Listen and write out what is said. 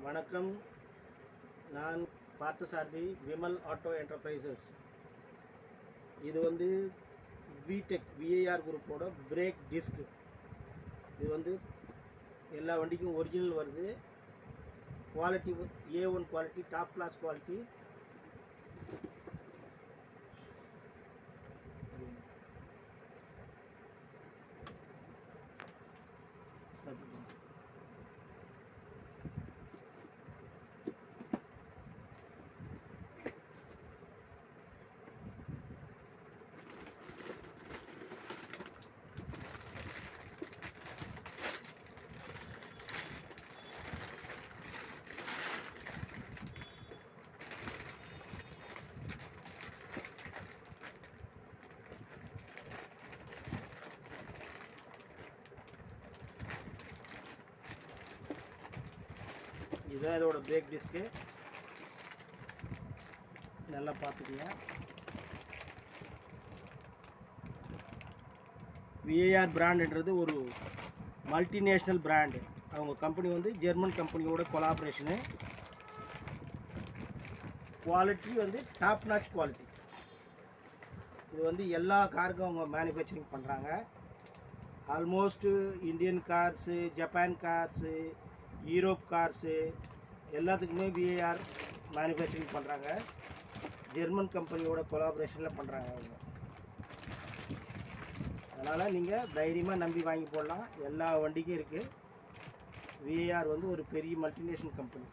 வணக்கம். நான் Parthasarathy, Vimal auto enterprises. இது வந்து விடெக் விஐஆர் குரூப்போட பிரேக் டிஸ்க். இது வந்து எல்லா வண்டிக்கும் ஒரிஜினல் வருது. Quality A1 quality, top class quality. இதுதான் இதோட பிரேக் டிஸ்க்கு. நல்லா பார்த்துக்கங்க. விஐஆர் பிராண்டுன்றது ஒரு மல்டிநேஷ்னல் பிராண்டு. அவங்க கம்பெனி வந்து ஜெர்மன் கம்பெனியோட கொலாபரேஷனு. குவாலிட்டி வந்து டாப் நாச் குவாலிட்டி. இது வந்து எல்லா காருக்கும் அவங்க மேனுஃபேக்சரிங் பண்ணுறாங்க. Almost Indian cars, Japan cars, Europe cars எல்லாத்துக்குமே விஐஆர் மேனுஃபேக்சரிங் பண்ணுறாங்க. ஜெர்மன் கம்பெனியோட கொலாபரேஷனில் பண்ணுறாங்க அவங்க. அதனால் நீங்கள் தைரியமாக நம்பி வாங்கி போடலாம். எல்லா வண்டிக்கும் இருக்குது. விஐஆர் வந்து ஒரு பெரிய மல்டிநேஷ்னல் கம்பெனி.